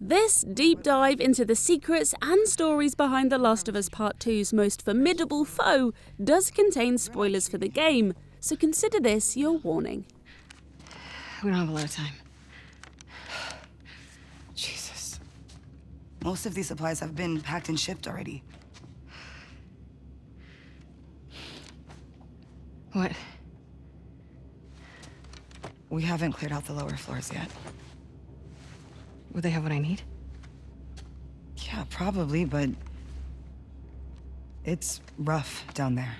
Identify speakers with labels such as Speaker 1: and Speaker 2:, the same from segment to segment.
Speaker 1: This deep dive into the secrets and stories behind The Last of Us Part 2's most formidable foe does contain spoilers for the game, so consider this your warning.
Speaker 2: We don't have a lot of time. Jesus.
Speaker 3: Most of these supplies have been packed and shipped already.
Speaker 2: What?
Speaker 3: We haven't cleared out the lower floors yet.
Speaker 2: Would they have what I need?
Speaker 3: Yeah, probably, but it's rough down there.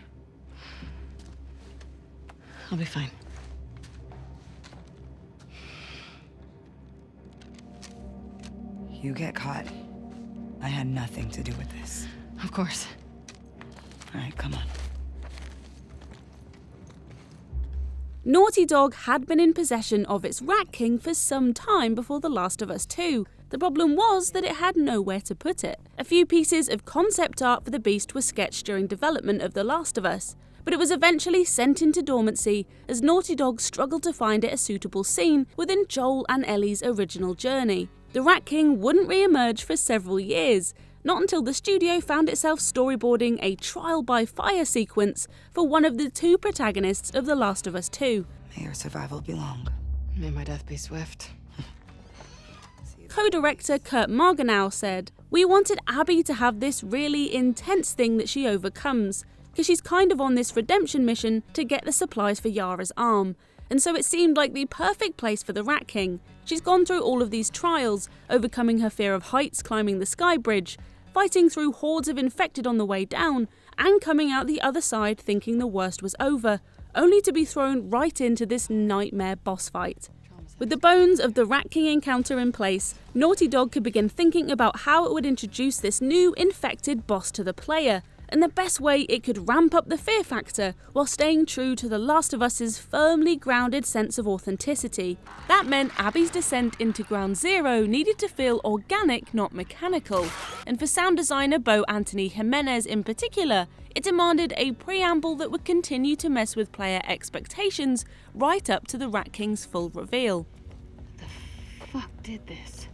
Speaker 2: I'll be fine.
Speaker 3: You get caught. I had nothing to do with this.
Speaker 2: Of course.
Speaker 3: All right, come on.
Speaker 1: Naughty Dog had been in possession of its Rat King for some time before The Last of Us 2. The problem was that it had nowhere to put it. A few pieces of concept art for the beast were sketched during development of The Last of Us, but it was eventually sent into dormancy as Naughty Dog struggled to find it a suitable scene within Joel and Ellie's original journey. The Rat King wouldn't re-emerge for several years, not until the studio found itself storyboarding a trial by fire sequence for one of the two protagonists of The Last of Us 2.
Speaker 3: May your survival be long.
Speaker 2: May my death be swift.
Speaker 1: Co-director Kurt Marganow said, "We wanted Abby to have this really intense thing that she overcomes, because she's kind of on this redemption mission to get the supplies for Yara's arm. And so it seemed like the perfect place for the Rat King. She's gone through all of these trials, overcoming her fear of heights climbing the sky bridge, fighting through hordes of infected on the way down, and coming out the other side thinking the worst was over, only to be thrown right into this nightmare boss fight." With the bones of the Rat King encounter in place, Naughty Dog could begin thinking about how it would introduce this new infected boss to the player, and the best way it could ramp up the fear factor while staying true to The Last of Us's firmly grounded sense of authenticity. That meant Abby's descent into Ground Zero needed to feel organic, not mechanical. And for sound designer Bo Anthony Jimenez in particular, it demanded a preamble that would continue to mess with player expectations right up to the Rat King's full reveal.
Speaker 2: The fuck did this?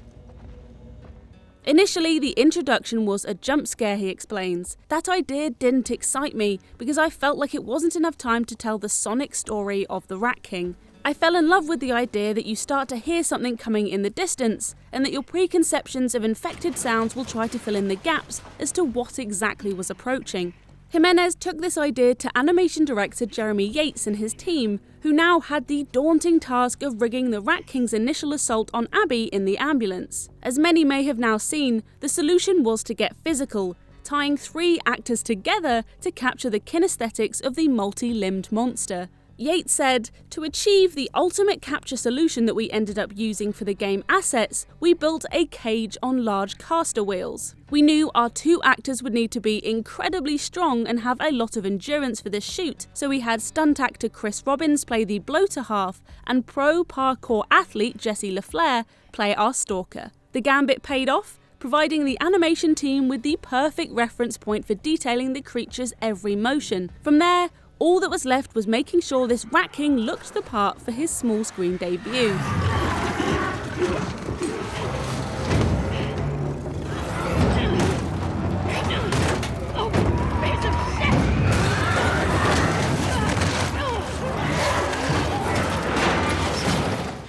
Speaker 1: Initially, the introduction was a jump scare, he explains. That idea didn't excite me because I felt like it wasn't enough time to tell the sonic story of the Rat King. I fell in love with the idea that you start to hear something coming in the distance, and that your preconceptions of infected sounds will try to fill in the gaps as to what exactly was approaching. Jimenez took this idea to animation director Jeremy Yates and his team, who now had the daunting task of rigging the Rat King's initial assault on Abby in the ambulance. As many may have now seen, the solution was to get physical, tying 3 actors together to capture the kinesthetics of the multi-limbed monster. Yates said, "To achieve the ultimate capture solution that we ended up using for the game assets, we built a cage on large caster wheels. We knew our 2 actors would need to be incredibly strong and have a lot of endurance for this shoot, so we had stunt actor Chris Robbins play the bloater half and pro parkour athlete Jesse LaFleur play our stalker. The gambit paid off, providing the animation team with the perfect reference point for detailing the creature's every motion. From there, all that was left was making sure this Rat King looked the part for his small screen debut."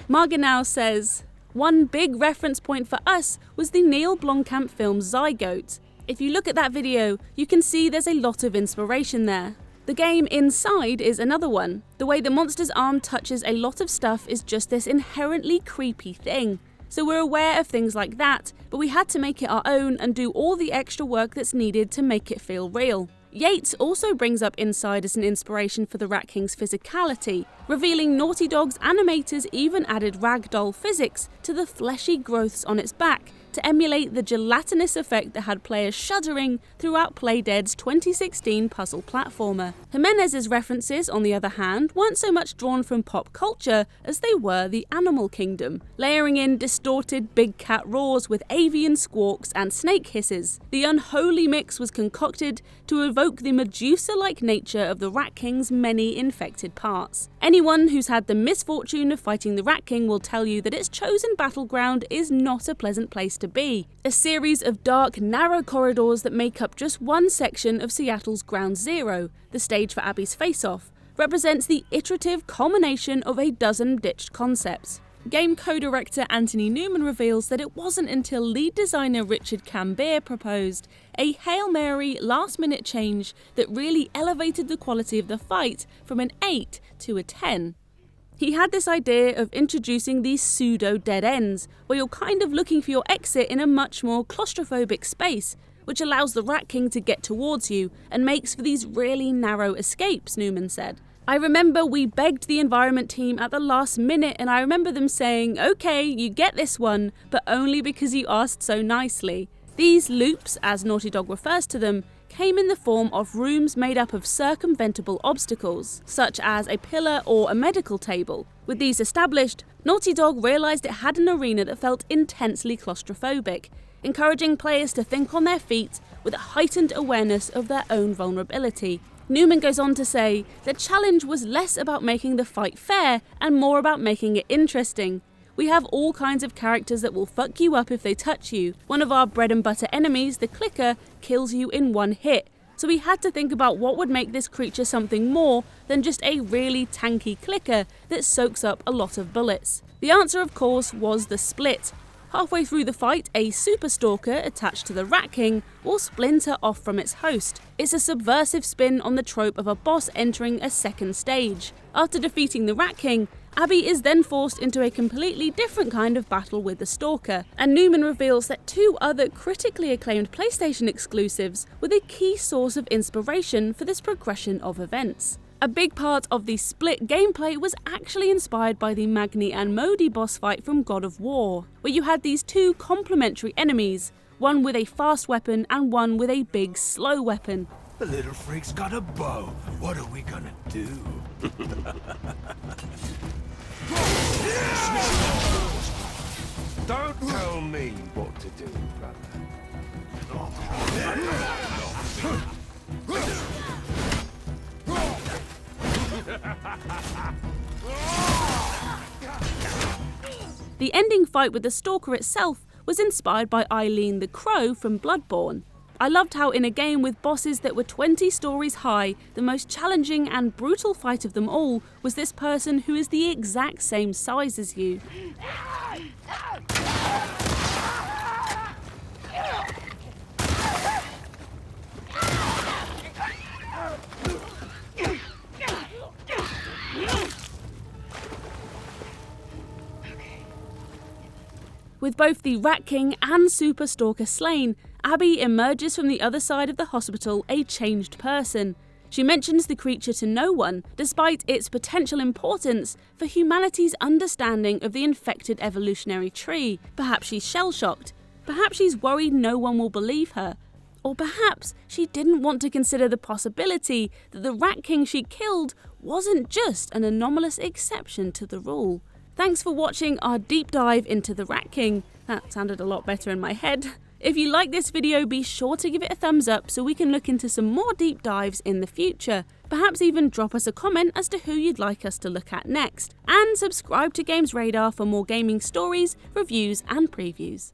Speaker 1: Marganow says, "One big reference point for us was the Neil Blomkamp film Zygote. If you look at that video, you can see there's a lot of inspiration there. The game Inside is another one. The way the monster's arm touches a lot of stuff is just this inherently creepy thing. So we're aware of things like that, but we had to make it our own and do all the extra work that's needed to make it feel real." Yates also brings up Inside as an inspiration for the Rat King's physicality, revealing Naughty Dog's animators even added ragdoll physics to the fleshy growths on its back to emulate the gelatinous effect that had players shuddering throughout Playdead's 2016 puzzle platformer. Jimenez's references, on the other hand, weren't so much drawn from pop culture as they were the animal kingdom, layering in distorted big cat roars with avian squawks and snake hisses. The unholy mix was concocted to evoke the Medusa-like nature of the Rat King's many infected parts. Anyone who's had the misfortune of fighting the Rat King will tell you that its chosen battleground is not a pleasant place to be. A series of dark, narrow corridors that make up just one section of Seattle's Ground Zero, the stage for Abby's face-off, represents the iterative culmination of a dozen ditched concepts. Game co-director Anthony Newman reveals that it wasn't until lead designer Richard Cambier proposed a Hail Mary last-minute change that really elevated the quality of the fight from an 8 to a 10. He had this idea of introducing these pseudo-dead ends, where you're kind of looking for your exit in a much more claustrophobic space, which allows the Rat King to get towards you and makes for these really narrow escapes, Newman said. I remember we begged the environment team at the last minute, and I remember them saying, okay, you get this one, but only because you asked so nicely. These loops, as Naughty Dog refers to them, came in the form of rooms made up of circumventable obstacles, such as a pillar or a medical table. With these established, Naughty Dog realised it had an arena that felt intensely claustrophobic, encouraging players to think on their feet with a heightened awareness of their own vulnerability. Newman goes on to say, the challenge was less about making the fight fair and more about making it interesting. We have all kinds of characters that will fuck you up if they touch you. One of our bread and butter enemies, the clicker, kills you in one hit. So we had to think about what would make this creature something more than just a really tanky clicker that soaks up a lot of bullets. The answer, of course, was the split. Halfway through the fight, a Super Stalker attached to the Rat King will splinter off from its host. It's a subversive spin on the trope of a boss entering a second stage. After defeating the Rat King, Abby is then forced into a completely different kind of battle with the Stalker, and Newman reveals that 2 other critically acclaimed PlayStation exclusives were the key source of inspiration for this progression of events. A big part of the split gameplay was actually inspired by the Magni and Modi boss fight from God of War, where you had these 2 complementary enemies, one with a fast weapon and one with a big slow weapon.
Speaker 4: The little freak's got a bow. What are we gonna do? Don't tell me what to do, brother.
Speaker 1: The ending fight with the Stalker itself was inspired by EILEEN the Crow from Bloodborne. I loved how in a game with bosses that were 20 stories high, the most challenging and brutal fight of them all was this person who is the exact same size as you. With both the Rat King and Super Stalker slain, Abby emerges from the other side of the hospital a changed person. She mentions the creature to no one, despite its potential importance for humanity's understanding of the infected evolutionary tree. Perhaps she's shell-shocked. Perhaps she's worried no one will believe her. Or perhaps she didn't want to consider the possibility that the Rat King she killed wasn't just an anomalous exception to the rule. Thanks for watching our deep dive into the Rat King. That sounded a lot better in my head. If you like this video, be sure to give it a thumbs up so we can look into some more deep dives in the future. Perhaps even drop us a comment as to who you'd like us to look at next. And subscribe to Games Radar for more gaming stories, reviews and previews.